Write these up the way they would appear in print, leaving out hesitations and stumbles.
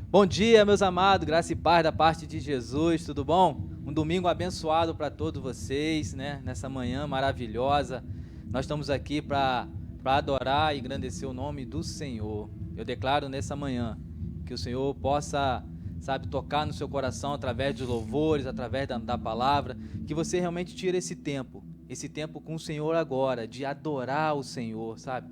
Bom dia, meus amados, graça e paz da parte de Jesus, tudo bom? Um domingo abençoado para todos vocês, né? Nessa manhã maravilhosa, nós estamos aqui para adorar e engrandecer o nome do Senhor. Eu declaro nessa manhã que o Senhor possa, sabe, tocar no seu coração através dos louvores, através da palavra, que você realmente tire esse tempo com o Senhor agora, de adorar o Senhor, sabe?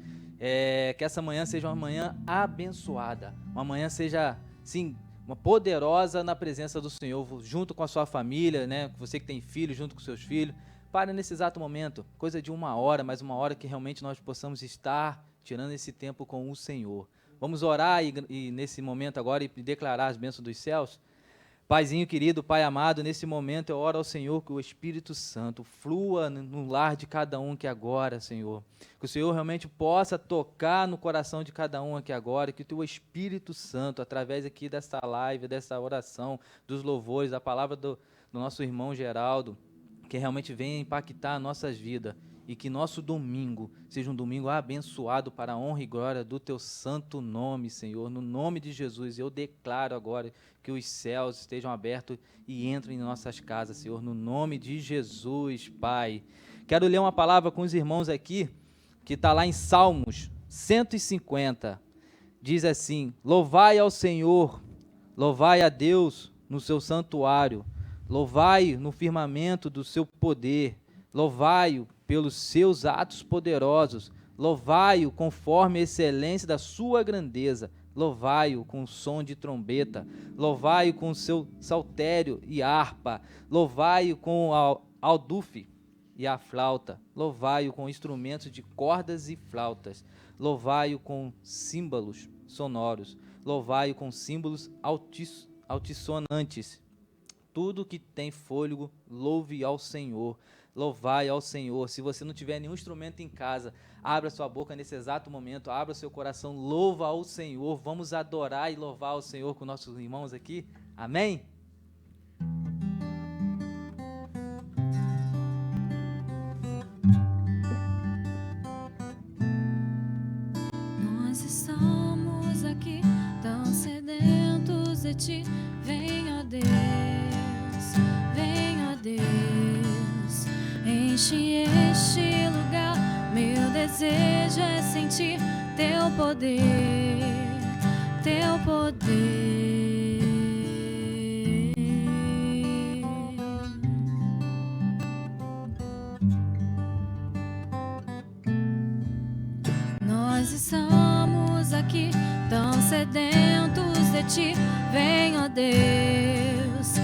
Que essa manhã seja uma manhã abençoada, uma manhã seja, sim, uma poderosa na presença do Senhor, junto com a sua família, né? Você que tem filhos, junto com seus filhos. Para nesse exato momento, coisa de 1 hora, mas 1 hora que realmente nós possamos estar tirando esse tempo com o Senhor. Vamos orar e nesse momento agora e declarar as bênçãos dos céus. Paizinho querido, Pai amado, nesse momento eu oro ao Senhor que o Espírito Santo flua no lar de cada um aqui agora, Senhor. Que o Senhor realmente possa tocar no coração de cada um aqui agora, que o Teu Espírito Santo, através aqui dessa live, dessa oração, dos louvores, da palavra do nosso irmão Geraldo, que realmente venha impactar nossas vidas e que nosso domingo seja um domingo abençoado para a honra e glória do Teu santo nome, Senhor. No nome de Jesus, eu declaro agora que os céus estejam abertos e entrem em nossas casas, Senhor, no nome de Jesus, Pai. Quero ler uma palavra com os irmãos aqui, que está lá em Salmos 150, diz assim: louvai ao Senhor, louvai a Deus no seu santuário, louvai no firmamento do seu poder, louvai-o pelos seus atos poderosos, louvai-o conforme a excelência da sua grandeza, louvai-o com som de trombeta, louvai-o com seu saltério e harpa, louvai-o com aldufe e a flauta, louvai-o com instrumentos de cordas e flautas, louvai-o com símbolos sonoros, louvai-o com símbolos altissonantes. Tudo que tem fôlego, louve ao Senhor, louvai ao Senhor. Se você não tiver nenhum instrumento em casa, abra sua boca nesse exato momento, abra seu coração, louva ao Senhor. Vamos adorar e louvar ao Senhor com nossos irmãos aqui, amém? Nós estamos aqui tão sedentos de Ti, vem ó Deus, enche este lugar. Meu desejo é sentir Teu poder, Teu poder. Nós estamos aqui tão sedentos de Ti, vem ó Deus,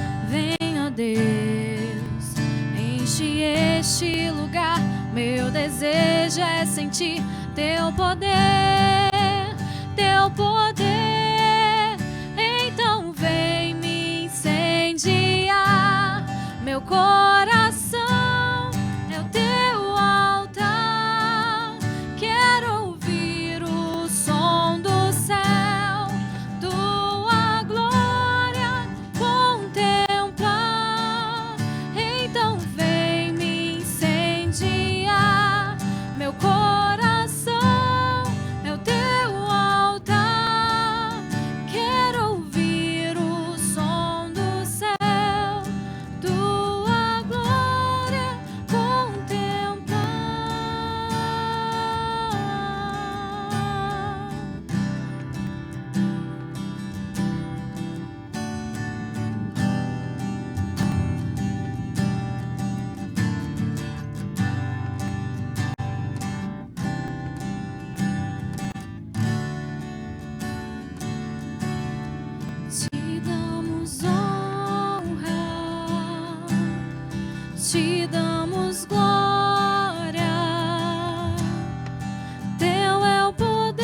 Deus, enche este lugar. Meu desejo é sentir teu poder, teu poder. Então vem me incendiar. Meu coração é o teu altar. Quero ouvir o som do céu, tua glória contemplar. Então vem me incendiar. Meu coração é o teu altar. Quero ouvir o som do céu, tua glória contemplar. Te damos honra, te damos glória. Teu é o poder,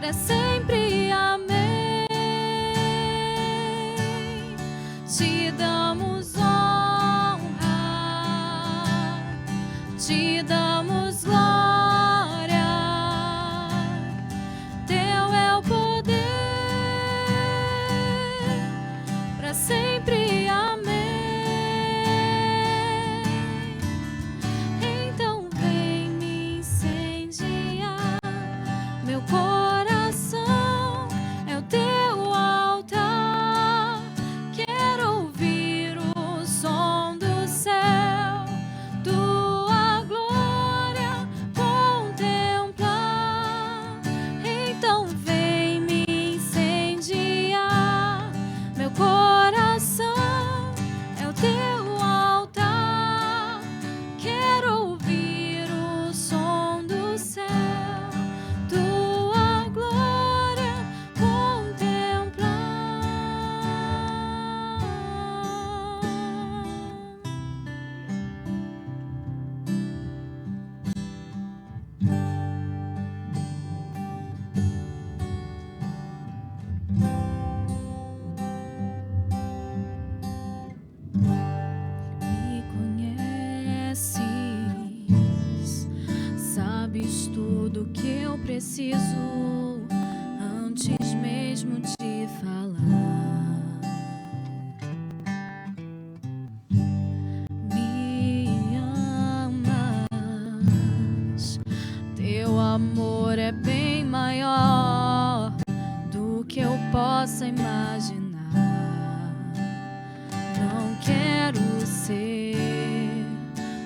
pra sempre. Amém. Te damos honra, te damos glória. Teu é o poder, pra sempre. Amém. Então vem me incendiar. Meu coração é o teu altar. Quero ouvir o som do céu, tua glória contemplar. Então vem me incendiar. Meu coração é o teu altar. Quero ouvir o som do céu, tua glória contemplar. Me conheces, sabes tudo que eu preciso antes mesmo de falar. Me amas, teu amor é bem maior do que eu possa imaginar. Não quero ser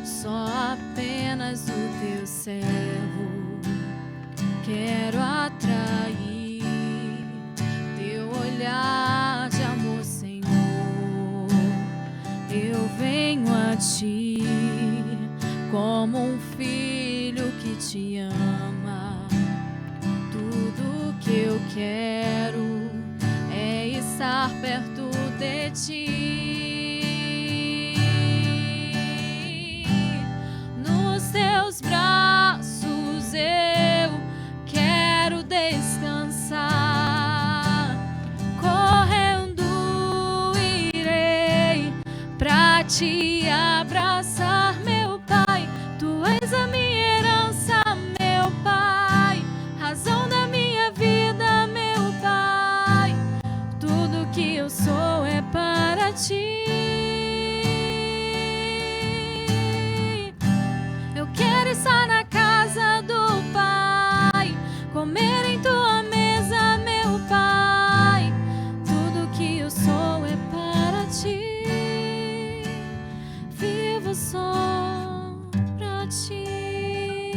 só apenas o teu servo. Quero atrair teu olhar de amor, Senhor. Eu venho a ti como um filho que te ama. Tudo que eu quero é estar perto de ti. Nos teus braços eu quero descansar. Correndo irei pra te abraçar, meu Pai. Tu és a minha herança, meu Pai, razão da minha vida, meu Pai. Tudo que eu sou é para ti. Eu quero estar na casa do Pai, comer em tua mesa, meu Pai. Tudo que eu sou é para ti. Vivo só pra ti.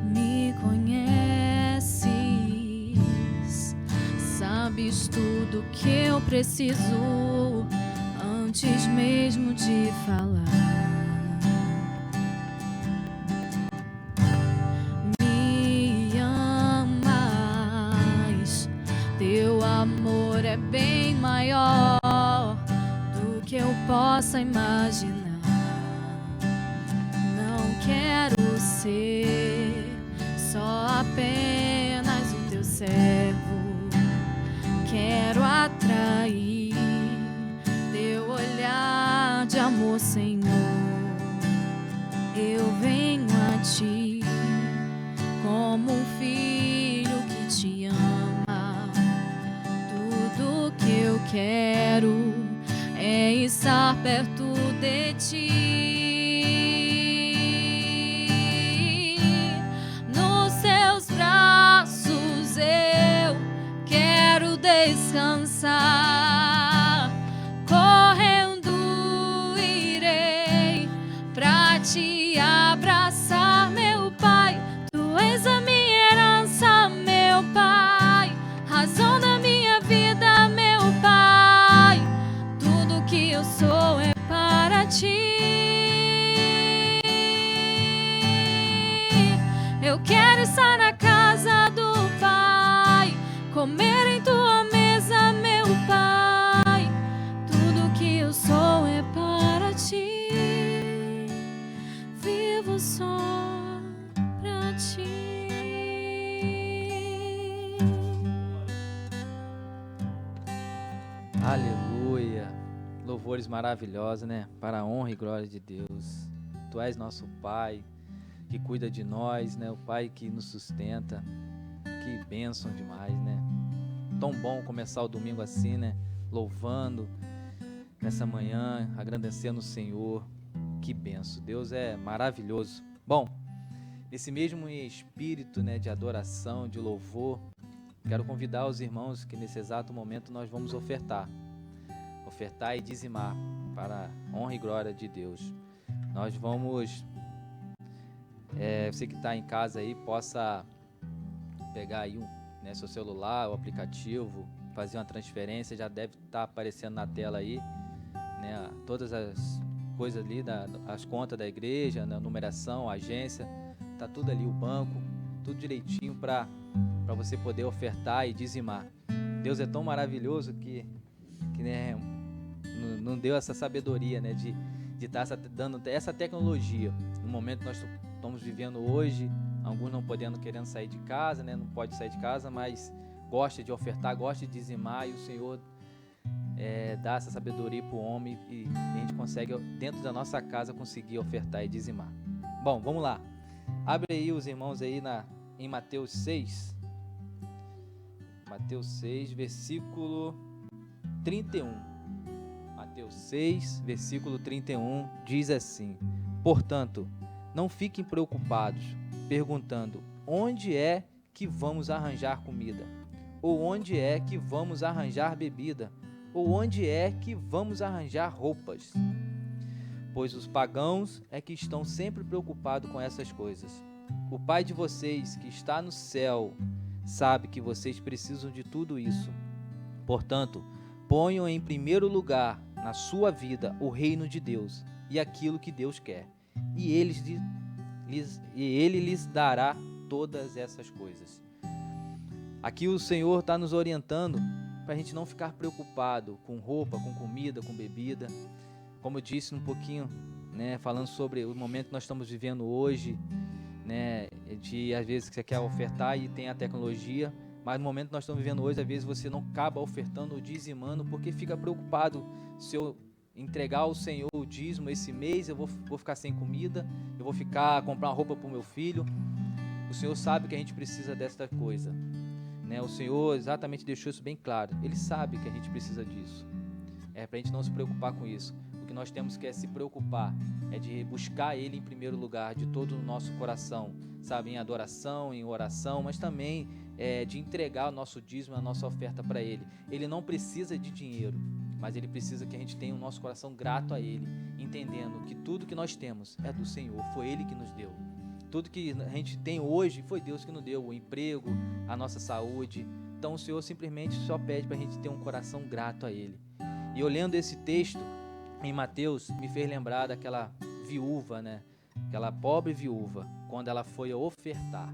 Me conheces, sabes tudo que eu preciso antes mesmo de falar. Me é bem maior do que eu possa imaginar. Não quero ser só apenas o teu servo. Quero atrair teu olhar de amor, Senhor. Eu venho a ti como um filho que te ama. Tudo que eu quero é estar perto de ti. Nos seus braços eu quero descansar. Correndo irei pra te abraçar, meu Pai. Tu és a minha herança, meu Pai, razão da minha vida, meu Pai. Tudo que eu sou é para ti. Eu quero estar na casa do Pai, comer em tua mesa, meu Pai. Tudo que eu sou é para ti. Vivo só pra ti. Aleluia. Louvores maravilhosos, né? Para a honra e glória de Deus. Tu és nosso Pai, que cuida de nós, né? O Pai que nos sustenta. Que bênção demais, né? Tão bom começar o domingo assim, né? Louvando nessa manhã, agradecendo o Senhor. Que bênção. Deus é maravilhoso. Bom, nesse mesmo espírito, né, de adoração, de louvor, quero convidar os irmãos que nesse exato momento nós vamos ofertar e dizimar para a honra e glória de Deus. Nós vamos, você que está em casa aí, possa pegar aí seu celular, o aplicativo, fazer uma transferência, já deve estar aparecendo na tela aí, né, todas as coisas ali, as contas da igreja, né, numeração, agência, tá tudo ali, o banco, tudo direitinho para você poder ofertar e dizimar. Deus é tão maravilhoso que né, não deu essa sabedoria, né, de estar dando essa tecnologia no momento que nós estamos vivendo hoje. Alguns não querendo sair de casa, né, não pode sair de casa, mas gosta de ofertar, gosta de dizimar, e o Senhor dá essa sabedoria para o homem, e a gente consegue, dentro da nossa casa, conseguir ofertar e dizimar. Bom, vamos lá. Abre aí os irmãos aí em Mateus 6. Mateus 6, versículo 31. Mateus 6, versículo 31, diz assim: portanto, não fiquem preocupados, perguntando: onde é que vamos arranjar comida? Ou onde é que vamos arranjar bebida? Ou onde é que vamos arranjar roupas? Pois os pagãos é que estão sempre preocupados com essas coisas. O Pai de vocês, que está no céu, sabe que vocês precisam de tudo isso. Portanto, ponham em primeiro lugar na sua vida o reino de Deus e aquilo que Deus quer, e Ele lhes dará todas essas coisas. Aqui o Senhor está nos orientando para a gente não ficar preocupado com roupa, com comida, com bebida. Como eu disse um pouquinho, né, falando sobre o momento que nós estamos vivendo hoje, né, de às vezes que você quer ofertar e tem a tecnologia, mas no momento que nós estamos vivendo hoje, às vezes você não acaba ofertando ou dizimando porque fica preocupado: se eu entregar ao Senhor o dízimo esse mês, eu vou ficar sem comida, eu vou comprar uma roupa para o meu filho. O Senhor sabe que a gente precisa desta coisa, né? O Senhor exatamente deixou isso bem claro. Ele sabe que a gente precisa disso. É para a gente não se preocupar com isso. O que nós temos que se preocupar é de buscar Ele em primeiro lugar, de todo o nosso coração, sabe, em adoração, em oração, mas também de entregar o nosso dízimo, a nossa oferta para Ele. Ele não precisa de dinheiro, mas Ele precisa que a gente tenha o nosso coração grato a Ele, entendendo que tudo que nós temos é do Senhor, foi Ele que nos deu. Tudo que a gente tem hoje foi Deus que nos deu, o emprego, a nossa saúde. Então o Senhor simplesmente só pede para a gente ter um coração grato a Ele. E olhando esse texto em Mateus, me fez lembrar daquela viúva, né? Aquela pobre viúva, quando ela foi ofertar,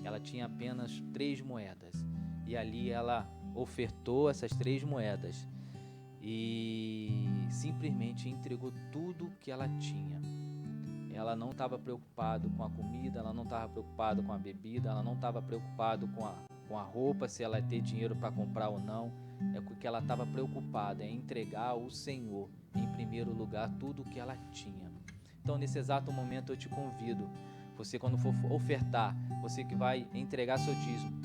ela tinha apenas 3 moedas. E ali ela ofertou essas 3 moedas e simplesmente entregou tudo o que ela tinha. Ela não estava preocupada com a comida, ela não estava preocupada com a bebida, ela não estava preocupada com a roupa, se ela ia ter dinheiro para comprar ou não. É porque ela estava preocupada em entregar ao Senhor, em primeiro lugar, tudo o que ela tinha. Então, nesse exato momento, eu te convido, você quando for ofertar, você que vai entregar seu dízimo,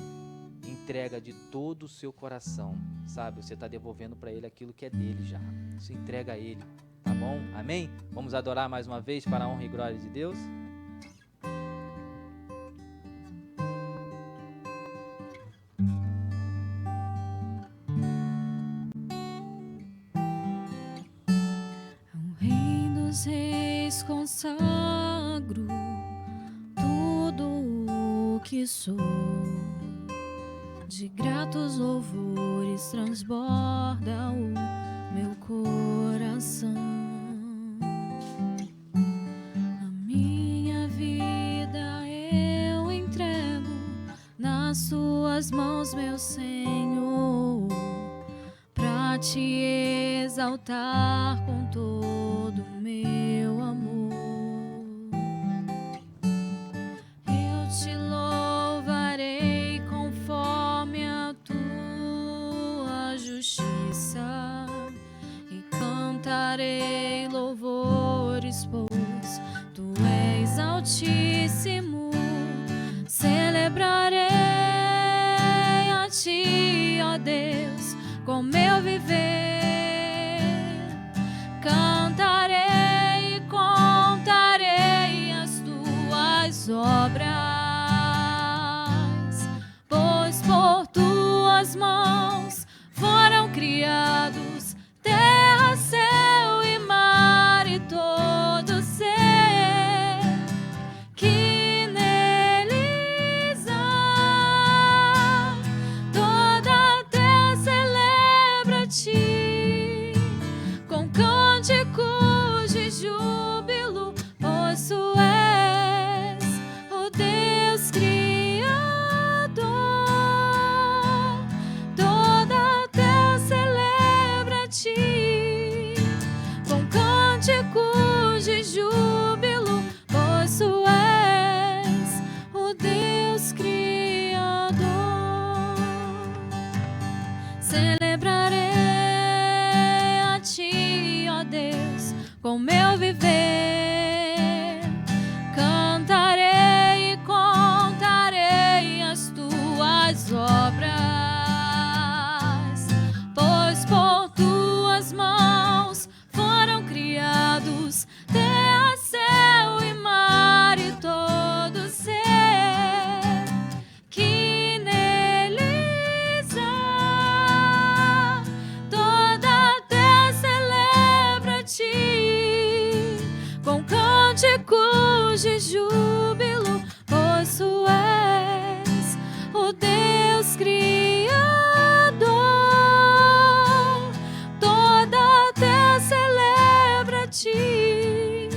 entrega de todo o seu coração, sabe? Você está devolvendo para Ele aquilo que é dele já. Você entrega a Ele, tá bom? Amém? Vamos adorar mais uma vez para a honra e glória de Deus? Ao Rei dos Reis consagro tudo o que sou, de gratos louvores transborda o meu coração. A minha vida eu entrego nas suas mãos, meu Senhor, pra te exaltar com todo o meu amor. Eu te louvarei conforme a tua justiça e cantarei louvores, pois tu és altíssimo. Celebrarei a ti, ó Deus, com meu viver. Cantarei e contarei as tuas obras, pois por tuas mãos foram criados terra, céu e mar e todo ser que neles há. Toda a terra celebra a ti com cânticos de júbilo, pois tu és o Deus Criador. Toda a terra celebra a ti com cânticos de júbilo, pois tu és o Deus Criador. Celebrarei a ti, ó Deus, com meu viver. Cantarei e contarei as tuas obras, pois por tuas mãos foram criados terra, céu e mar e todo ser que neles há. Toda a terra celebra a ti com cânticos de júbilo, pois tu és o Deus Criador. Toda a terra celebra a ti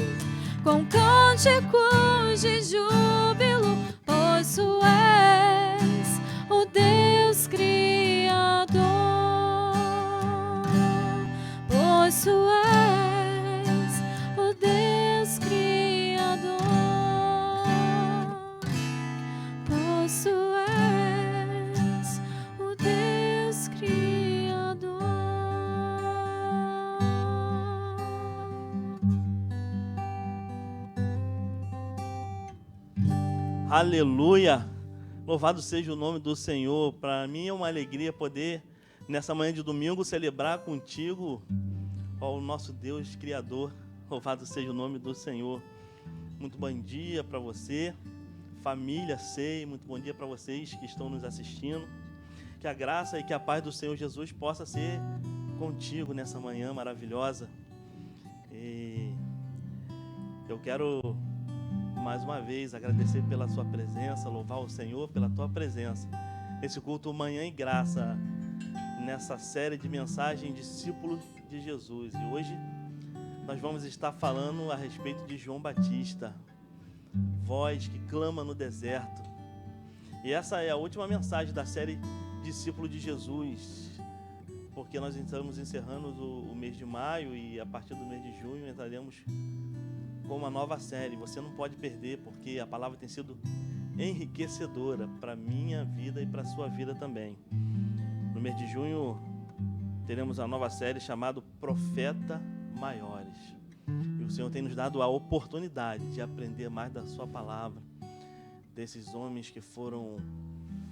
com cânticos de júbilo, pois tu és o Deus Criador. Pois tu és o Deus Criador. Pois tu és o Deus Criador. Aleluia! Louvado seja o nome do Senhor. Para mim é uma alegria poder, nessa manhã de domingo, celebrar contigo, ó, o nosso Deus Criador. Louvado seja o nome do Senhor. Muito bom dia para você, família SEI. Muito bom dia para vocês que estão nos assistindo. Que a graça e que a paz do Senhor Jesus possa ser contigo nessa manhã maravilhosa. E eu quero mais uma vez agradecer pela sua presença, louvar o Senhor pela tua presença nesse culto Manhã e Graça, nessa série de mensagem Discípulos de Jesus. E hoje nós vamos estar falando a respeito de João Batista, voz que clama no deserto. E essa é a última mensagem da série discípulo de Jesus, porque nós estamos encerrando o mês de maio e a partir do mês de junho entraremos com uma nova série. Você não pode perder, porque a palavra tem sido enriquecedora para a minha vida e para a sua vida também. No mês de junho teremos a nova série chamada Profeta Maiores. E o Senhor tem nos dado a oportunidade de aprender mais da sua palavra, desses homens que foram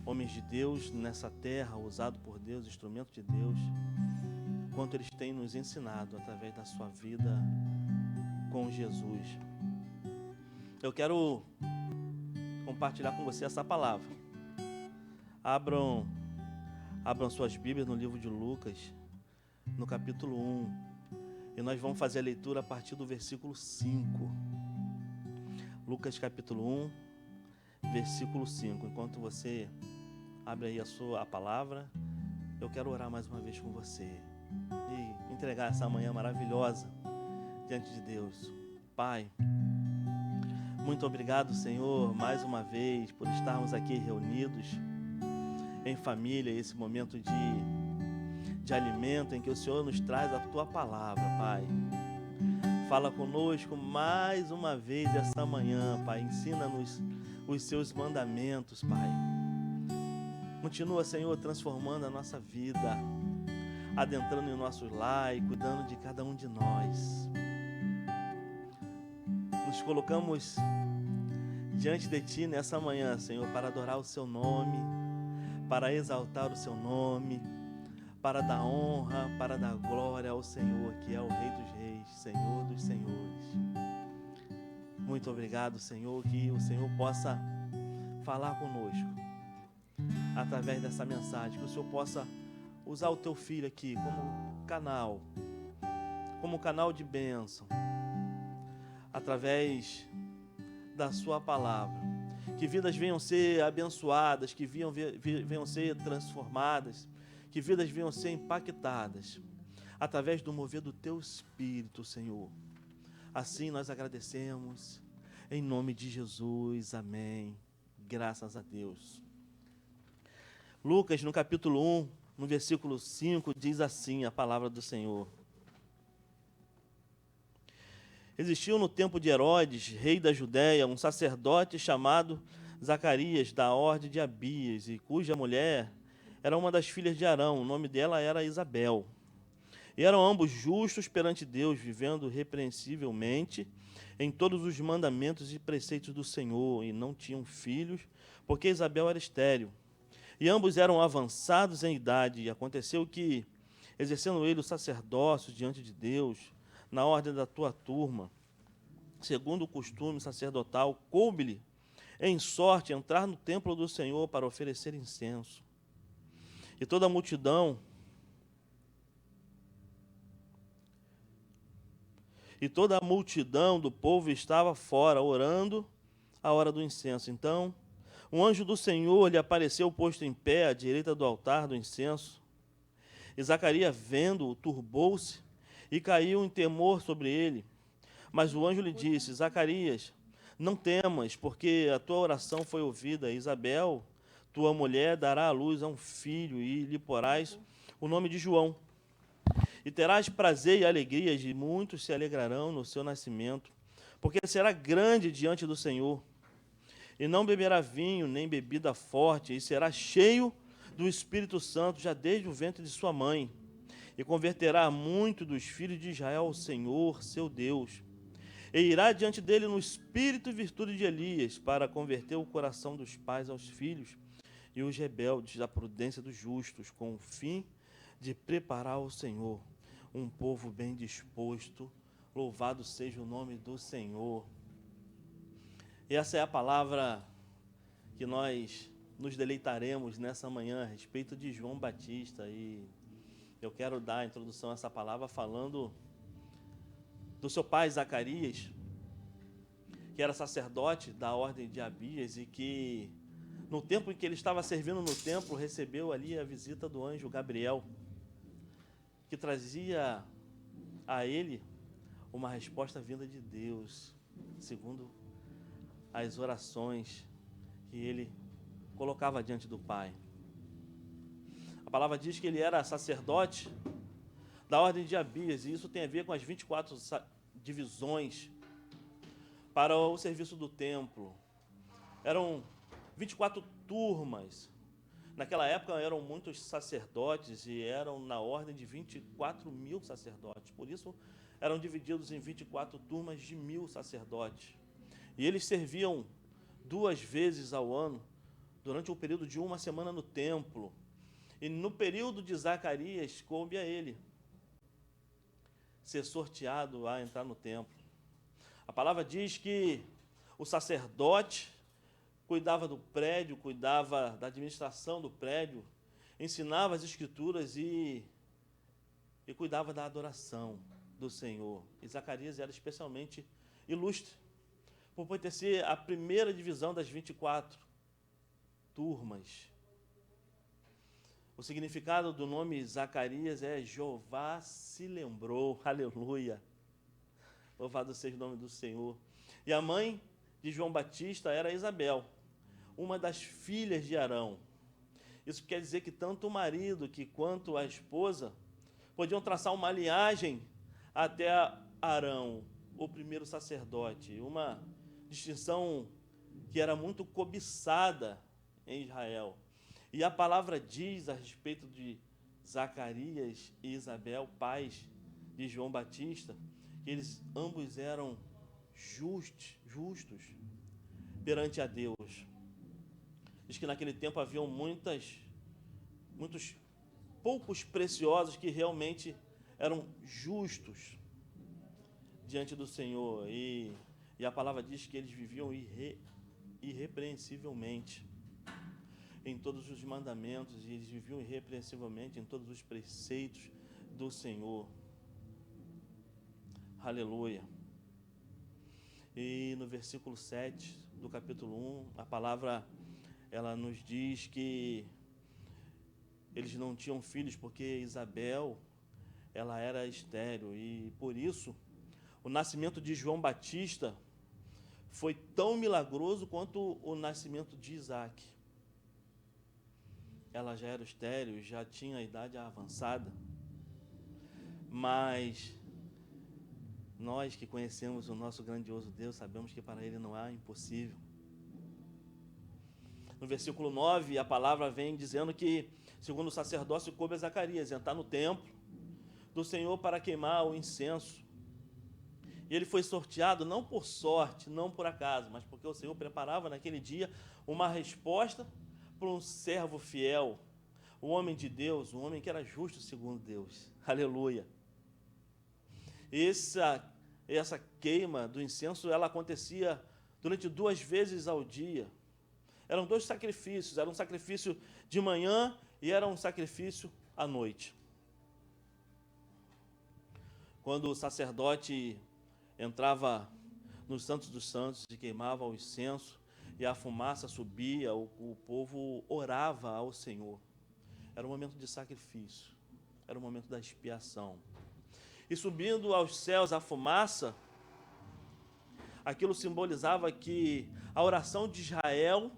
homens de Deus nessa terra, usados por Deus, instrumento de Deus, quanto eles têm nos ensinado através da sua vida com Jesus. Eu quero compartilhar com você essa palavra. Abram suas Bíblias no livro de Lucas, no capítulo 1, e nós vamos fazer a leitura a partir do versículo 5. Lucas capítulo 1, versículo 5. Enquanto você abre aí a palavra, eu quero orar mais uma vez com você e entregar essa manhã maravilhosa diante de Deus. Pai, muito obrigado, Senhor, mais uma vez por estarmos aqui reunidos em família, esse momento de alimento em que o Senhor nos traz a Tua palavra, Pai. Fala conosco mais uma vez essa manhã, Pai. Ensina-nos os Seus mandamentos, Pai. Continua, Senhor, transformando a nossa vida, adentrando em nossos lares, cuidando de cada um de nós. Nos colocamos diante de Ti nessa manhã, Senhor, para adorar o Seu nome, para exaltar o Seu nome, para dar honra, para dar glória ao Senhor, que é o Rei dos Reis, Senhor dos Senhores. Muito obrigado, Senhor, que o Senhor possa falar conosco através dessa mensagem, que o Senhor possa usar o Teu Filho aqui como canal de bênção, através da Sua palavra, que vidas venham ser abençoadas, que venham ser transformadas, que vidas venham ser impactadas, através do mover do Teu Espírito, Senhor. Assim nós agradecemos, em nome de Jesus, amém, graças a Deus. Lucas, no capítulo 1, no versículo 5, diz assim a palavra do Senhor. Existiu no tempo de Herodes, rei da Judéia, um sacerdote chamado Zacarias, da ordem de Abias, e cuja mulher era uma das filhas de Arão. O nome dela era Isabel. E eram ambos justos perante Deus, vivendo repreensivelmente em todos os mandamentos e preceitos do Senhor, e não tinham filhos, porque Isabel era estéril. E ambos eram avançados em idade, e aconteceu que, exercendo ele o sacerdócio diante de Deus, na ordem da tua turma, segundo o costume sacerdotal, coube-lhe em sorte entrar no templo do Senhor para oferecer incenso. E toda a multidão do povo estava fora, orando a hora do incenso. Então, um anjo do Senhor lhe apareceu posto em pé à direita do altar do incenso. E Zacarias, vendo-o, turbou-se e caiu em temor sobre ele. Mas o anjo lhe disse: Zacarias, não temas, porque a tua oração foi ouvida. Isabel, tua mulher, dará à luz a um filho, e lhe porás o nome de João. E terás prazer e alegria, e muitos se alegrarão no seu nascimento, porque será grande diante do Senhor. E não beberá vinho, nem bebida forte, e será cheio do Espírito Santo, já desde o ventre de sua mãe. E converterá muito dos filhos de Israel ao Senhor, seu Deus. E irá diante dele no espírito e virtude de Elias, para converter o coração dos pais aos filhos, e os rebeldes à prudência dos justos, com o fim de preparar ao Senhor um povo bem disposto. Louvado seja o nome do Senhor. E essa é a palavra que nós nos deleitaremos nessa manhã a respeito de João Batista. E eu quero dar a introdução a essa palavra falando do seu pai Zacarias, que era sacerdote da ordem de Abias e que, no tempo em que ele estava servindo no templo, recebeu ali a visita do anjo Gabriel, que trazia a ele uma resposta vinda de Deus, segundo as orações que ele colocava diante do Pai. palavra diz que ele era sacerdote da ordem de Abias, e isso tem a ver com as 24 divisões para o serviço do templo. Eram 24 turmas. Naquela época eram muitos sacerdotes e eram na ordem de 24.000 sacerdotes. Por isso eram divididos em 24 turmas de 1.000 sacerdotes. E eles serviam 2 vezes ao ano, durante um período de 1 semana no templo. E no período de Zacarias, coube a ele ser sorteado a entrar no templo. A palavra diz que o sacerdote cuidava do prédio, cuidava da administração do prédio, ensinava as escrituras e cuidava da adoração do Senhor. E Zacarias era especialmente ilustre, por pertencer à primeira divisão das 24 turmas. O significado do nome Zacarias é Jeová se lembrou, aleluia. Louvado seja o nome do Senhor. E a mãe de João Batista era Isabel, uma das filhas de Arão. Isso quer dizer que tanto o marido quanto a esposa podiam traçar uma linhagem até Arão, o primeiro sacerdote, uma distinção que era muito cobiçada em Israel. E a palavra diz a respeito de Zacarias e Isabel, pais de João Batista, que eles ambos eram justos perante a Deus. Diz que naquele tempo haviam muitos poucos preciosos que realmente eram justos diante do Senhor. E a palavra diz que eles viviam irrepreensivelmente em todos os mandamentos, e eles viviam irrepreensivelmente em todos os preceitos do Senhor. Aleluia. E no versículo 7 do capítulo 1, a palavra ela nos diz que eles não tinham filhos porque Isabel ela era estéril, e por isso o nascimento de João Batista foi tão milagroso quanto o nascimento de Isaac. Ela já era estéril, já tinha a idade avançada, mas nós que conhecemos o nosso grandioso Deus sabemos que para Ele não há impossível. No versículo 9, a palavra vem dizendo que, segundo o sacerdócio, coube a Zacarias entrar no templo do Senhor para queimar o incenso. E ele foi sorteado não por sorte, não por acaso, mas porque o Senhor preparava naquele dia uma resposta para um servo fiel, um homem de Deus, um homem que era justo segundo Deus. Aleluia. Essa queima do incenso, ela acontecia durante 2 vezes ao dia. Eram 2 sacrifícios, era um sacrifício de manhã e era um sacrifício à noite. Quando o sacerdote entrava nos Santos dos Santos e queimava o incenso, e a fumaça subia, o povo orava ao Senhor. Era um momento de sacrifício, era um momento da expiação. E subindo aos céus a fumaça, aquilo simbolizava que a oração de Israel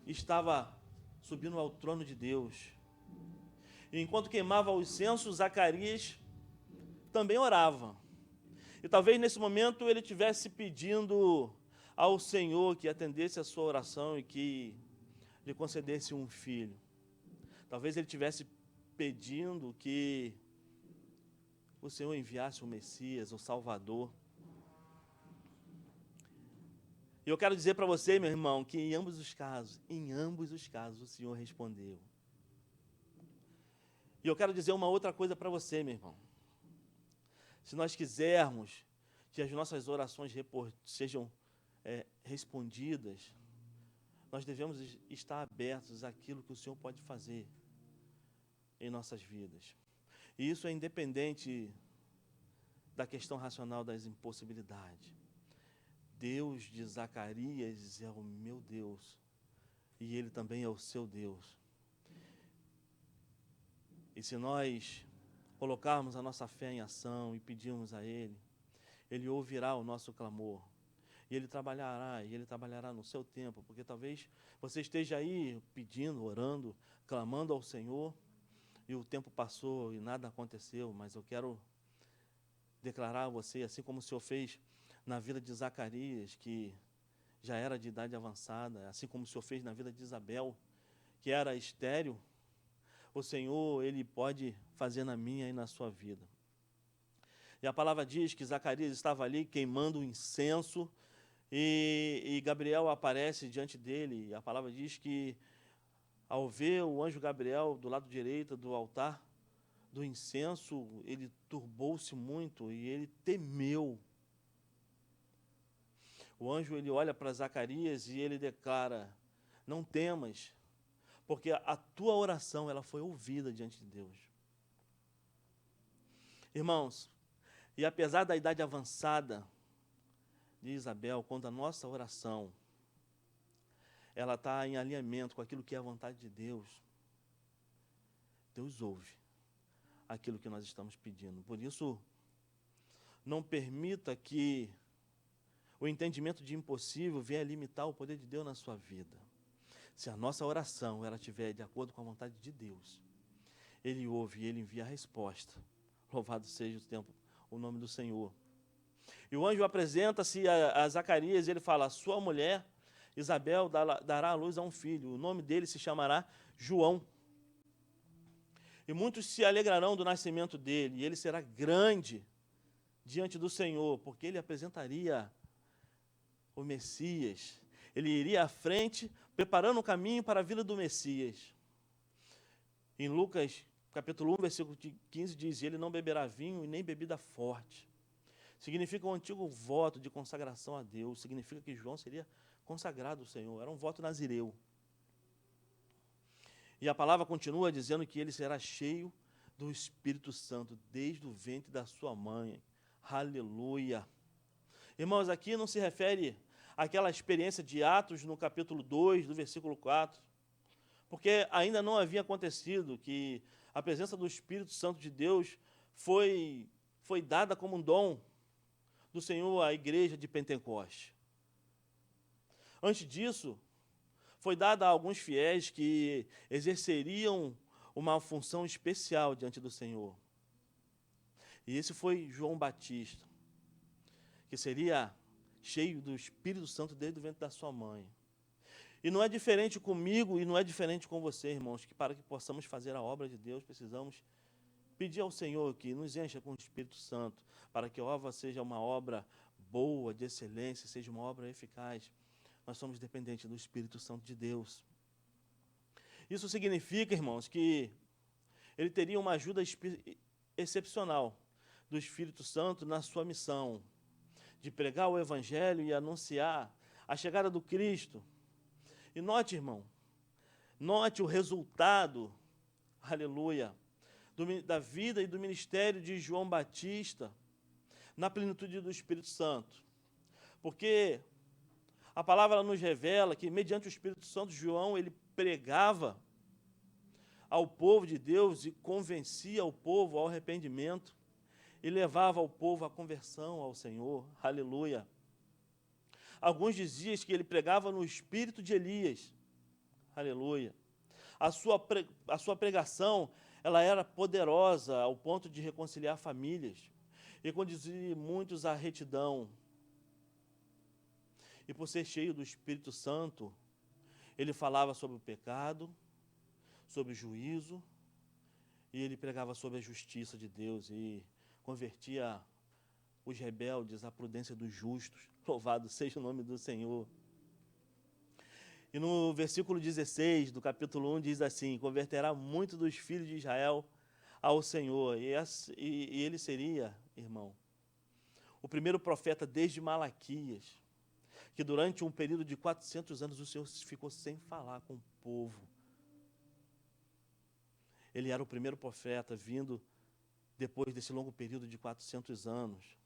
estava subindo ao trono de Deus. E enquanto queimava o incenso, Zacarias também orava. E talvez nesse momento ele estivesse pedindo ao Senhor que atendesse a sua oração e que lhe concedesse um filho. Talvez ele estivesse pedindo que o Senhor enviasse o Messias, o Salvador. E eu quero dizer para você, meu irmão, que em ambos os casos, o Senhor respondeu. E eu quero dizer uma outra coisa para você, meu irmão. Se nós quisermos que as nossas orações sejam respondidas, nós devemos estar abertos àquilo que o Senhor pode fazer em nossas vidas. E isso é independente da questão racional das impossibilidades. Deus de Zacarias é o meu Deus, e Ele também é o seu Deus. E se nós colocarmos a nossa fé em ação e pedirmos a Ele, Ele ouvirá o nosso clamor. E Ele trabalhará no seu tempo, porque talvez você esteja aí pedindo, orando, clamando ao Senhor, e o tempo passou e nada aconteceu, mas eu quero declarar a você, assim como o Senhor fez na vida de Zacarias, que já era de idade avançada, assim como o Senhor fez na vida de Isabel, que era estéril, o Senhor, Ele pode fazer na minha e na sua vida. E a palavra diz que Zacarias estava ali queimando o incenso e Gabriel aparece diante dele. E a palavra diz que, ao ver o anjo Gabriel do lado direito do altar do incenso, ele turbou-se muito e ele temeu. O anjo, ele olha para Zacarias e ele declara: não temas, porque a tua oração ela foi ouvida diante de Deus. Irmãos, e apesar da idade avançada de Isabel, quando a nossa oração ela está em alinhamento com aquilo que é a vontade de Deus, Deus ouve aquilo que nós estamos pedindo. Por isso, não permita que o entendimento de impossível venha limitar o poder de Deus na sua vida. Se a nossa oração ela estiver de acordo com a vontade de Deus, Ele ouve e Ele envia a resposta. Louvado seja o nome do Senhor. E o anjo apresenta-se a Zacarias e ele fala: sua mulher, Isabel, dará à luz a um filho. O nome dele se chamará João. E muitos se alegrarão do nascimento dele, e ele será grande diante do Senhor, porque ele apresentaria o Messias. Ele iria à frente, preparando o caminho para a vinda do Messias. Em Lucas, capítulo 1, versículo 15, diz: ele não beberá vinho e nem bebida forte. Significa um antigo voto de consagração a Deus. Significa que João seria consagrado ao Senhor. Era um voto nazireu. E a palavra continua dizendo que ele será cheio do Espírito Santo desde o ventre da sua mãe. Aleluia. Irmãos, aqui não se refere àquela experiência de Atos no capítulo 2, do versículo 4, porque ainda não havia acontecido que a presença do Espírito Santo de Deus foi dada como um dom do Senhor à igreja de Pentecoste. Antes disso, foi dada a alguns fiéis que exerceriam uma função especial diante do Senhor. E esse foi João Batista, que seria cheio do Espírito Santo desde o ventre da sua mãe. E não é diferente comigo e não é diferente com você, irmãos, que para que possamos fazer a obra de Deus, precisamos pedir ao Senhor que nos encha com o Espírito Santo, para que a obra seja uma obra boa, de excelência, seja uma obra eficaz. Nós somos dependentes do Espírito Santo de Deus. Isso significa, irmãos, que ele teria uma ajuda excepcional do Espírito Santo na sua missão de pregar o Evangelho e anunciar a chegada do Cristo. E note, irmão, note o resultado, aleluia, da vida e do ministério de João Batista na plenitude do Espírito Santo. Porque a palavra nos revela que, mediante o Espírito Santo, João ele pregava ao povo de Deus e convencia o povo ao arrependimento e levava o povo à conversão ao Senhor. Aleluia. Alguns diziam que ele pregava no espírito de Elias. Aleluia. A sua pregação ela era poderosa ao ponto de reconciliar famílias e conduzir muitos à retidão. E por ser cheio do Espírito Santo, ele falava sobre o pecado, sobre o juízo, e ele pregava sobre a justiça de Deus e convertia os rebeldes à prudência dos justos. Louvado seja o nome do Senhor. E no versículo 16 do capítulo 1 diz assim: converterá muito dos filhos de Israel ao Senhor. E ele seria, irmão, o primeiro profeta desde Malaquias, que durante um período de 400 anos o Senhor ficou sem falar com o povo. Ele era o primeiro profeta vindo depois desse longo período de 400 anos.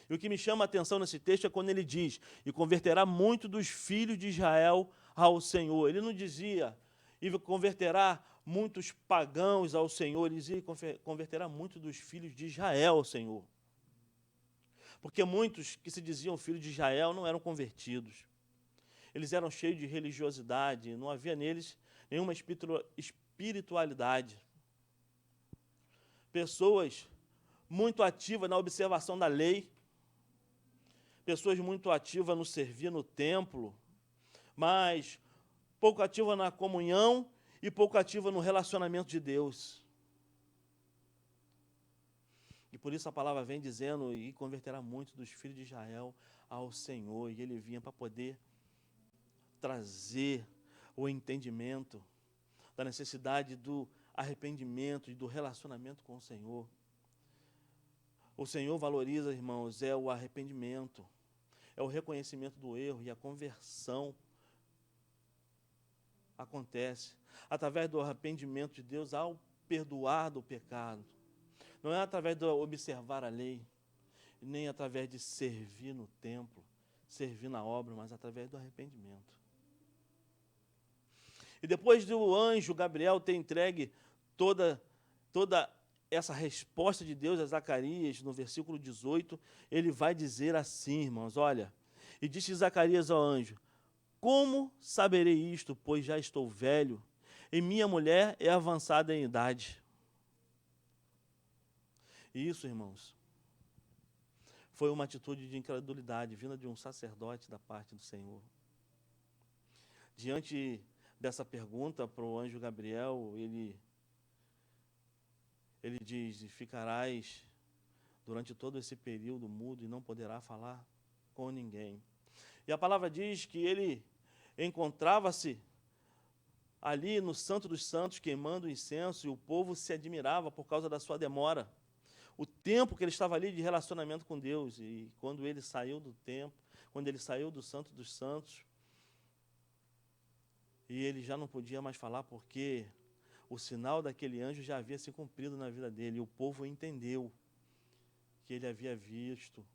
E o que me chama a atenção nesse texto é quando ele diz: e converterá muito dos filhos de Israel ao Senhor. Ele não dizia, e converterá muitos pagãos ao Senhor, ele dizia, converterá muito dos filhos de Israel ao Senhor. Porque muitos que se diziam filhos de Israel não eram convertidos. Eles eram cheios de religiosidade, não havia neles nenhuma espiritualidade. pessoas muito ativas na observação da lei, pessoas muito ativas no servir no templo, mas pouco ativas na comunhão e pouco ativas no relacionamento de Deus. E por isso a palavra vem dizendo, e converterá muitos dos filhos de Israel ao Senhor. E ele vinha para poder trazer o entendimento da necessidade do arrependimento e do relacionamento com o Senhor. O Senhor valoriza, irmãos, é o arrependimento, é o reconhecimento do erro, e a conversão acontece através do arrependimento de Deus ao perdoar do pecado. Não é através de observar a lei, nem através de servir no templo, servir na obra, mas através do arrependimento. E depois do anjo Gabriel ter entregue toda essa resposta de Deus a Zacarias, no versículo 18, ele vai dizer assim, irmãos, olha, e disse Zacarias ao anjo, como saberei isto, pois já estou velho, e minha mulher é avançada em idade. E isso, irmãos, foi uma atitude de incredulidade, vinda de um sacerdote da parte do Senhor. Diante dessa pergunta para o anjo Gabriel, ele diz, ficarás durante todo esse período mudo e não poderá falar com ninguém. E a palavra diz que ele encontrava-se ali no Santo dos Santos, queimando incenso, e o povo se admirava por causa da sua demora. O tempo que ele estava ali de relacionamento com Deus. E quando ele saiu do templo, quando ele saiu do Santo dos Santos, e ele já não podia mais falar porque o sinal daquele anjo já havia se cumprido na vida dele. E o povo entendeu que ele havia visto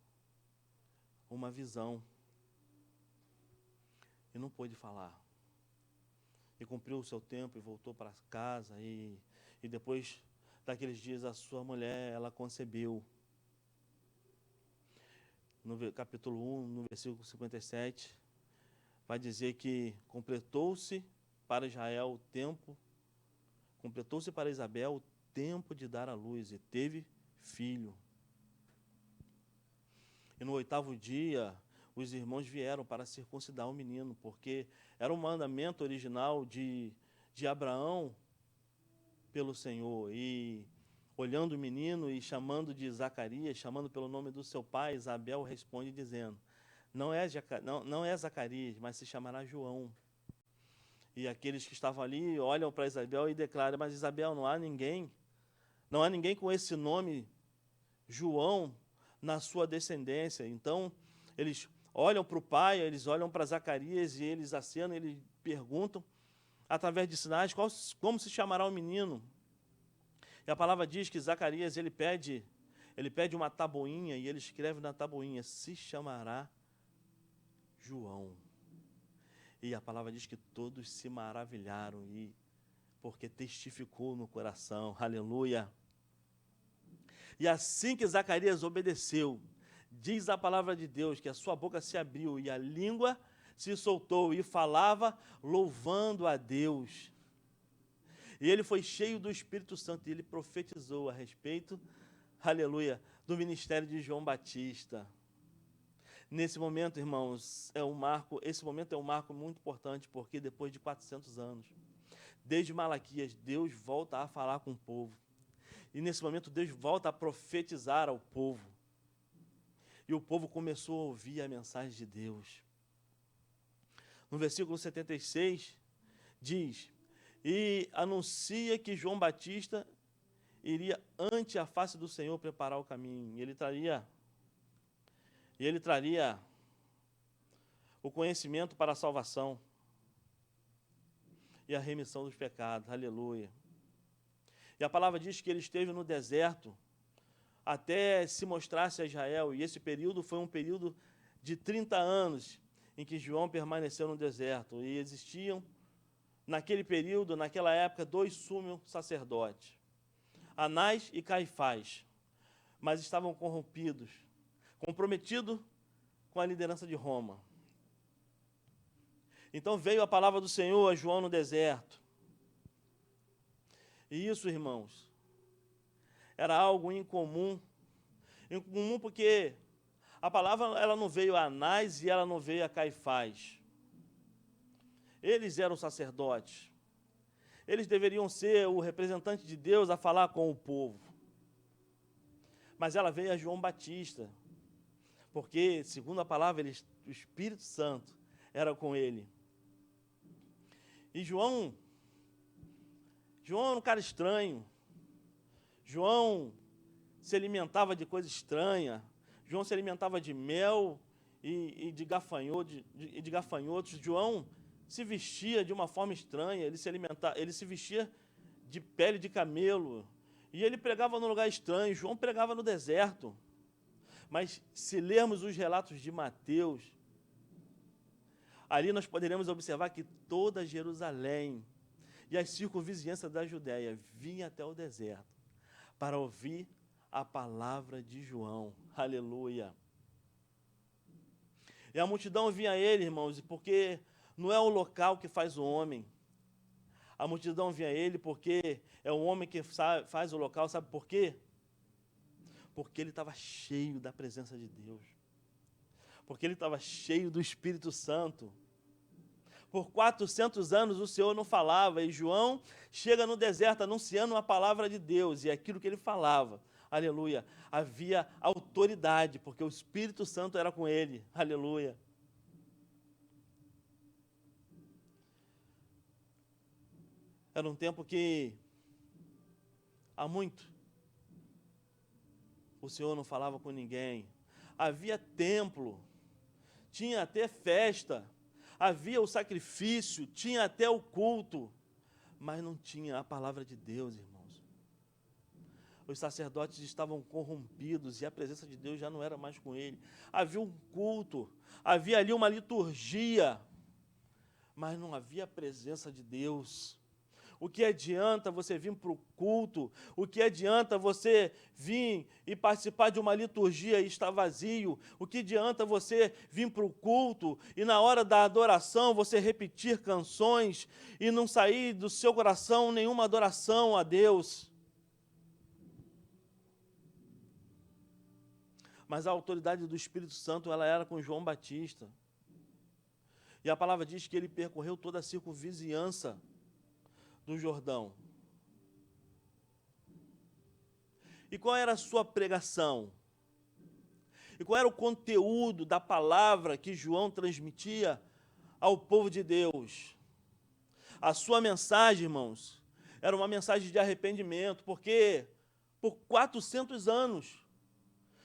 uma visão e não pôde falar. E cumpriu o seu tempo e voltou para casa. E depois daqueles dias a sua mulher, ela concebeu. No capítulo 1, no versículo 57, vai dizer que completou-se para Israel o tempo, completou-se para Isabel o tempo de dar à luz, e teve filho. E no 8º dia, os irmãos vieram para circuncidar o menino, porque era um mandamento original de Abraão pelo Senhor. E olhando o menino e chamando de Zacarias, chamando pelo nome do seu pai, Isabel responde dizendo, não é Zacarias, mas se chamará João. E aqueles que estavam ali olham para Isabel e declaram, mas Isabel, não há ninguém com esse nome João na sua descendência. Então, eles olham para o pai, eles olham para Zacarias e eles acenam, eles perguntam, através de sinais, como se chamará o menino? E a palavra diz que Zacarias, ele pede uma tabuinha e ele escreve na tabuinha, se chamará João. E a palavra diz que todos se maravilharam, porque testificou no coração, aleluia. E assim que Zacarias obedeceu, diz a palavra de Deus que a sua boca se abriu e a língua se soltou e falava louvando a Deus. E ele foi cheio do Espírito Santo e ele profetizou a respeito, aleluia, do ministério de João Batista. Nesse momento, irmãos, esse momento é um marco muito importante, porque depois de 400 anos, desde Malaquias, Deus volta a falar com o povo. E nesse momento, Deus volta a profetizar ao povo. E o povo começou a ouvir a mensagem de Deus. No versículo 76, diz, e anuncia que João Batista iria ante a face do Senhor preparar o caminho. E ele traria o conhecimento para a salvação e a remissão dos pecados. Aleluia. E a palavra diz que ele esteve no deserto até se mostrasse a Israel. E esse período foi um período de 30 anos em que João permaneceu no deserto. E existiam, naquele período, naquela época, 2 sumos sacerdotes, Anás e Caifás, mas estavam corrompidos, comprometidos com a liderança de Roma. Então veio a palavra do Senhor a João no deserto. E isso, irmãos, era algo incomum. Incomum porque a palavra ela não veio a Anás e ela não veio a Caifás. Eles eram sacerdotes. Eles deveriam ser o representante de Deus a falar com o povo. Mas ela veio a João Batista, porque, segundo a palavra, o Espírito Santo era com ele. E João era um cara estranho. João se alimentava de coisa estranha. João se alimentava de mel e de gafanhotos. João se vestia de uma forma estranha. Ele se vestia de pele de camelo. E ele pregava num lugar estranho. João pregava no deserto. Mas se lermos os relatos de Mateus, ali nós poderemos observar que toda Jerusalém e as circunvizinhanças da Judéia vinha até o deserto para ouvir a palavra de João. Aleluia. E a multidão vinha a ele, irmãos, porque não é o local que faz o homem. A multidão vinha a ele porque é o homem que faz o local. Sabe por quê? Porque ele estava cheio da presença de Deus. Porque ele estava cheio do Espírito Santo. Por 400 anos o Senhor não falava, e João chega no deserto anunciando a palavra de Deus, e aquilo que ele falava, aleluia, havia autoridade, porque o Espírito Santo era com ele, aleluia. Era um tempo que, há muito, o Senhor não falava com ninguém. Havia templo, tinha até festa, havia o sacrifício, tinha até o culto, mas não tinha a palavra de Deus, irmãos. Os sacerdotes estavam corrompidos e a presença de Deus já não era mais com ele. Havia um culto, havia ali uma liturgia, mas não havia a presença de Deus. O que adianta você vir para o culto? O que adianta você vir e participar de uma liturgia e estar vazio? O que adianta você vir para o culto e na hora da adoração você repetir canções e não sair do seu coração nenhuma adoração a Deus? Mas a autoridade do Espírito Santo, ela era com João Batista. E a palavra diz que ele percorreu toda a circunvizinhança do Jordão. E qual era a sua pregação? E qual era o conteúdo da palavra que João transmitia ao povo de Deus? A sua mensagem, irmãos, era uma mensagem de arrependimento, porque por 400 anos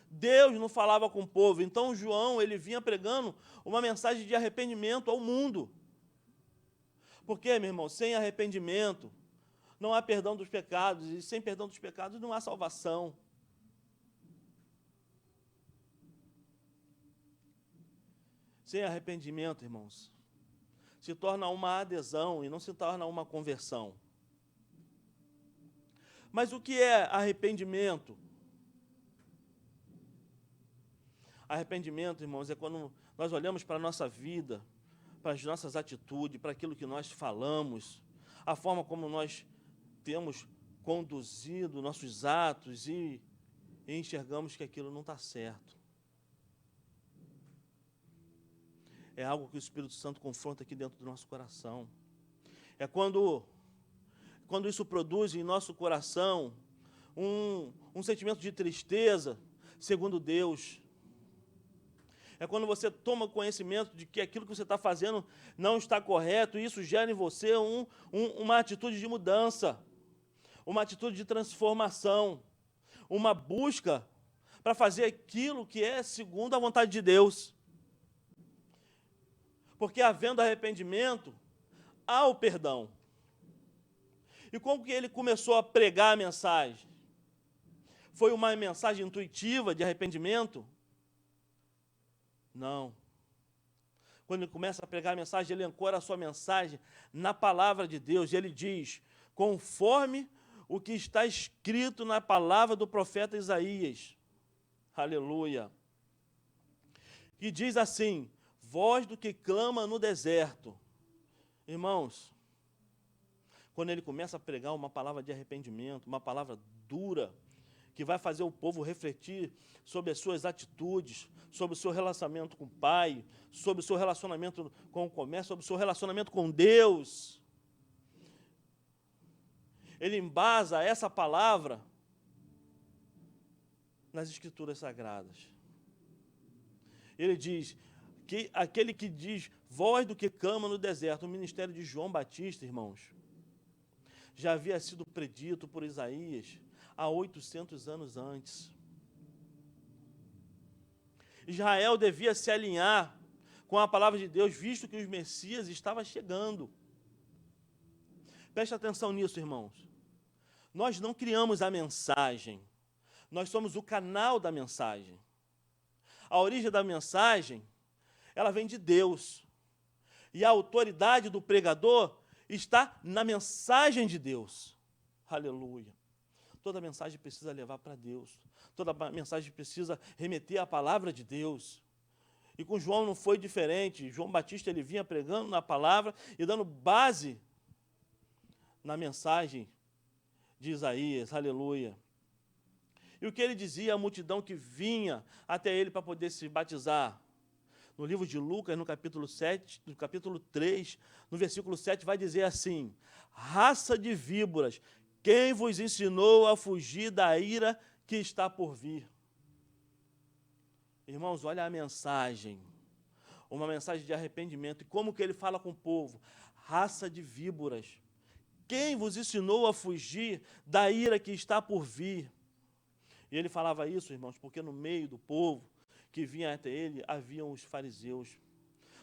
Deus não falava com o povo. Então João, ele vinha pregando uma mensagem de arrependimento ao mundo. Porque, meu irmão, sem arrependimento não há perdão dos pecados, e sem perdão dos pecados não há salvação. Sem arrependimento, irmãos, se torna uma adesão e não se torna uma conversão. Mas o que é arrependimento? Arrependimento, irmãos, é quando nós olhamos para a nossa vida, para as nossas atitudes, para aquilo que nós falamos, a forma como nós temos conduzido nossos atos e enxergamos que aquilo não está certo. É algo que o Espírito Santo confronta aqui dentro do nosso coração. É quando isso produz em nosso coração um sentimento de tristeza, segundo Deus. É quando você toma conhecimento de que aquilo que você está fazendo não está correto, e isso gera em você uma atitude de mudança, uma atitude de transformação, uma busca para fazer aquilo que é segundo a vontade de Deus. Porque havendo arrependimento, há o perdão. E como que ele começou a pregar a mensagem? Foi uma mensagem intuitiva de arrependimento? Não. Quando ele começa a pregar a mensagem, ele ancora a sua mensagem na palavra de Deus. E ele diz, conforme o que está escrito na palavra do profeta Isaías. Aleluia. Que diz assim, voz do que clama no deserto. Irmãos, quando ele começa a pregar uma palavra de arrependimento, uma palavra dura, que vai fazer o povo refletir sobre as suas atitudes, sobre o seu relacionamento com o Pai, sobre o seu relacionamento com o comércio, sobre o seu relacionamento com Deus. Ele embasa essa palavra nas Escrituras Sagradas. Ele diz que aquele que diz, voz do que clama no deserto, o ministério de João Batista, irmãos, já havia sido predito por Isaías há 800 anos antes. Israel devia se alinhar com a palavra de Deus, visto que os Messias estava chegando. Preste atenção nisso, irmãos. Nós não criamos a mensagem, nós somos o canal da mensagem. A origem da mensagem, ela vem de Deus. E a autoridade do pregador está na mensagem de Deus. Aleluia. Toda mensagem precisa levar para Deus. Toda mensagem precisa remeter à palavra de Deus. E com João não foi diferente. João Batista, ele vinha pregando na palavra e dando base na mensagem de Isaías. Aleluia. E o que ele dizia à multidão que vinha até ele para poder se batizar? No livro de Lucas, no capítulo 7, no capítulo 3, no versículo 7, vai dizer assim: raça de víboras, quem vos ensinou a fugir da ira que está por vir? Irmãos, olha a mensagem, uma mensagem de arrependimento. E como que ele fala com o povo? Raça de víboras, quem vos ensinou a fugir da ira que está por vir? E ele falava isso, irmãos, porque no meio do povo que vinha até ele, haviam os fariseus.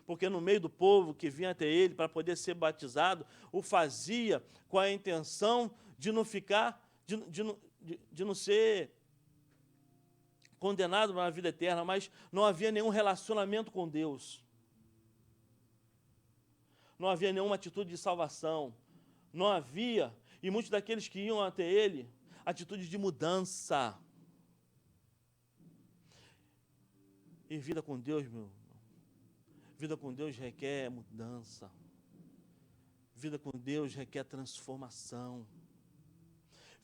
Porque no meio do povo que vinha até ele para poder ser batizado, o fazia com a intenção de não ficar, de não ser condenado na vida eterna, mas não havia nenhum relacionamento com Deus. Não havia nenhuma atitude de salvação. Não havia, e muitos daqueles que iam até ele, atitude de mudança. E vida com Deus, meu irmão, vida com Deus requer mudança. Vida com Deus requer transformação.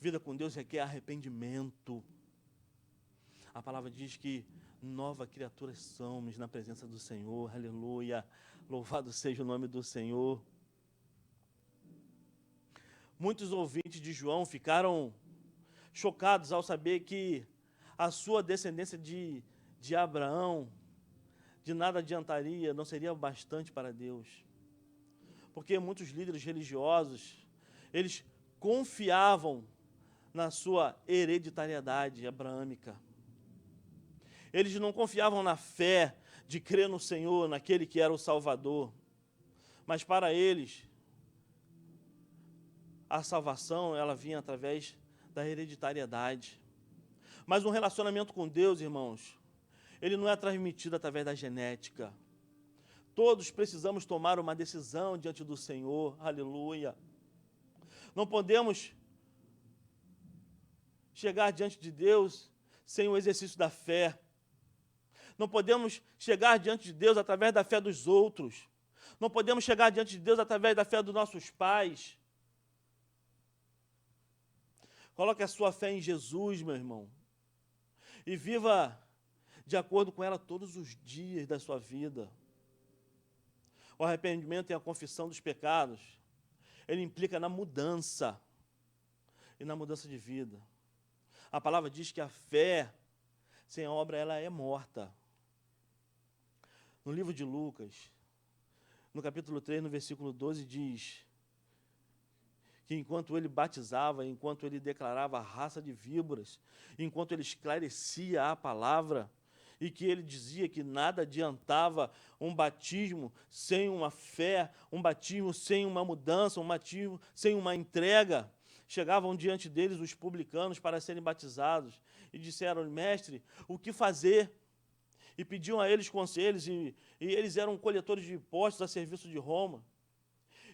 Vida com Deus requer arrependimento. A palavra diz que nova criatura somos na presença do Senhor. Aleluia. Louvado seja o nome do Senhor. Muitos ouvintes de João ficaram chocados ao saber que a sua descendência de Abraão de nada adiantaria, não seria bastante para Deus. Porque muitos líderes religiosos, eles confiavam na sua hereditariedade abraâmica. Eles não confiavam na fé de crer no Senhor, naquele que era o Salvador. Mas para eles, a salvação, ela vinha através da hereditariedade. Mas um relacionamento com Deus, irmãos, ele não é transmitido através da genética. Todos precisamos tomar uma decisão diante do Senhor. Aleluia. Não podemos chegar diante de Deus sem o exercício da fé. Não podemos chegar diante de Deus através da fé dos outros. Não podemos chegar diante de Deus através da fé dos nossos pais. Coloque a sua fé em Jesus, meu irmão. E viva de acordo com ela todos os dias da sua vida. O arrependimento e a confissão dos pecados, ele implica na mudança e na mudança de vida. A palavra diz que a fé sem a obra ela é morta. No livro de Lucas, no capítulo 3, no versículo 12, diz que enquanto ele batizava, enquanto ele declarava a raça de víboras, enquanto ele esclarecia a palavra, e que ele dizia que nada adiantava um batismo sem uma fé, um batismo sem uma mudança, um batismo sem uma entrega. Chegavam diante deles os publicanos para serem batizados e disseram: mestre, o que fazer? E pediam a eles conselhos, e eles eram coletores de impostos a serviço de Roma.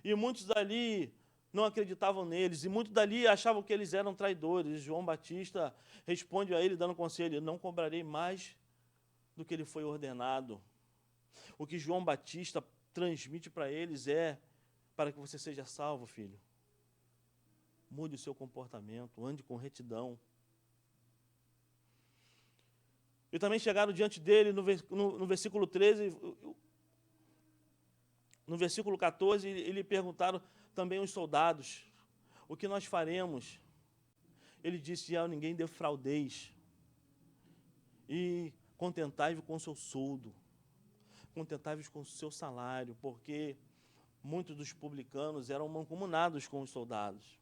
E muitos dali não acreditavam neles, e muitos dali achavam que eles eram traidores. E João Batista responde a ele dando conselho: não cobrarei mais do que ele foi ordenado. O que João Batista transmite para eles é: para que você seja salvo, filho, mude o seu comportamento, ande com retidão. E também chegaram diante dele no versículo 13, no versículo 14, e lhe perguntaram também os soldados, o que nós faremos? Ele disse, a ninguém defraudeis, e contentai-vos com o seu soldo, contentai-vos com o seu salário, porque muitos dos publicanos eram mancomunados com os soldados.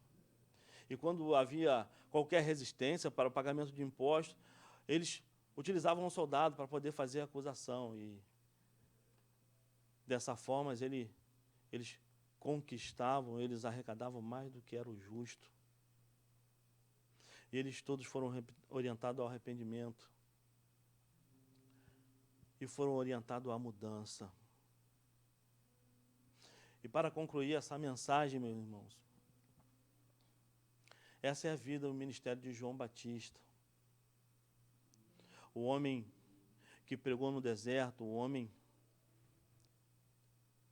E quando havia qualquer resistência para o pagamento de impostos, eles utilizavam um soldado para poder fazer a acusação. E dessa forma eles conquistavam, eles arrecadavam mais do que era o justo. E eles todos foram orientados ao arrependimento. E foram orientados à mudança. E para concluir essa mensagem, meus irmãos, essa é a vida do ministério de João Batista. O homem que pregou no deserto, o homem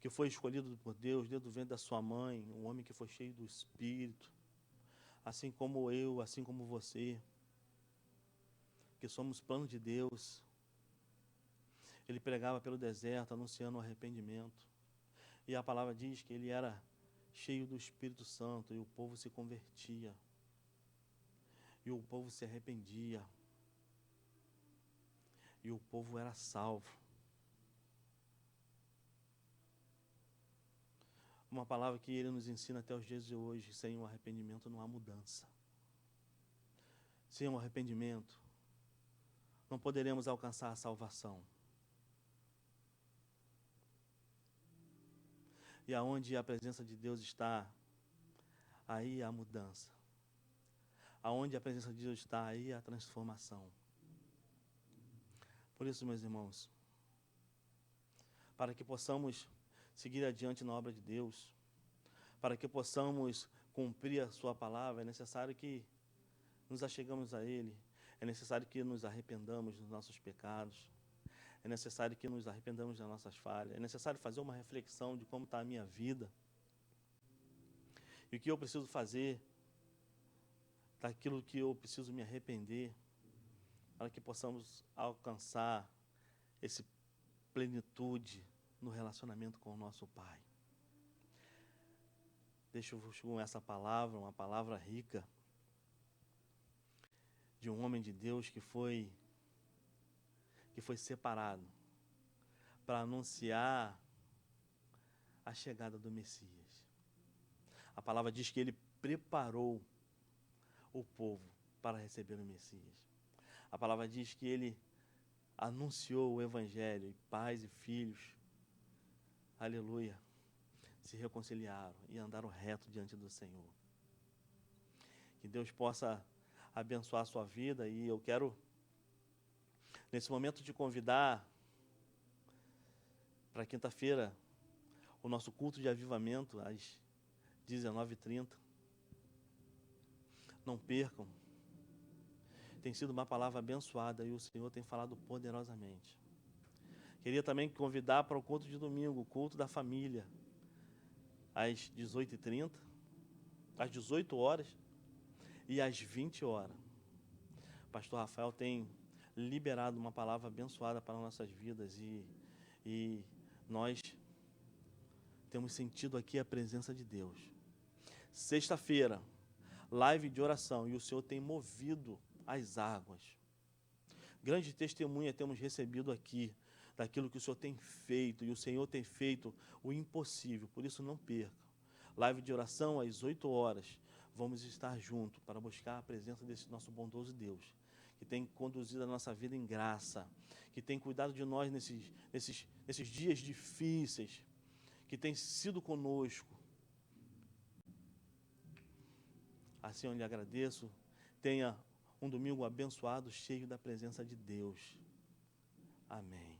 que foi escolhido por Deus desde o ventre da sua mãe, um homem que foi cheio do Espírito, assim como eu, assim como você, que somos plano de Deus. Ele pregava pelo deserto, anunciando o arrependimento. E a palavra diz que ele era cheio do Espírito Santo, e o povo se convertia. E o povo se arrependia. E o povo era salvo. Uma palavra que ele nos ensina até os dias de hoje: sem o arrependimento não há mudança. Sem o arrependimento, não poderemos alcançar a salvação. E aonde a presença de Deus está, aí há mudança. Aonde a presença de Deus está, aí há transformação. Por isso, meus irmãos, para que possamos seguir adiante na obra de Deus, para que possamos cumprir a sua palavra, é necessário que nos achegamos a Ele, é necessário que nos arrependamos dos nossos pecados, é necessário que nos arrependamos das nossas falhas, é necessário fazer uma reflexão de como está a minha vida e o que eu preciso fazer, daquilo que eu preciso me arrepender, para que possamos alcançar essa plenitude no relacionamento com o nosso Pai. Deixo-vos com essa palavra, uma palavra rica, de um homem de Deus que foi separado para anunciar a chegada do Messias. A palavra diz que ele preparou o povo para receber o Messias. A palavra diz que ele anunciou o Evangelho, e pais e filhos, aleluia, se reconciliaram e andaram reto diante do Senhor. Que Deus possa abençoar a sua vida, e eu quero, nesse momento, te convidar para quinta-feira, o nosso culto de avivamento, às 19h30. Não percam. Tem sido uma palavra abençoada e o Senhor tem falado poderosamente. Queria também convidar para o culto de domingo, o culto da família, às 18h30, às 18 horas e às 20 horas. O pastor Rafael tem liberado uma palavra abençoada para nossas vidas e nós temos sentido aqui a presença de Deus. Sexta-feira, live de oração, e o Senhor tem movido as águas. Grande testemunha temos recebido aqui daquilo que o Senhor tem feito, e o Senhor tem feito o impossível, por isso não perca. Live de oração às 8 horas, vamos estar juntos para buscar a presença desse nosso bondoso Deus, que tem conduzido a nossa vida em graça, que tem cuidado de nós nesses dias difíceis, que tem sido conosco. Assim eu lhe agradeço. Tenha um domingo abençoado, cheio da presença de Deus. Amém.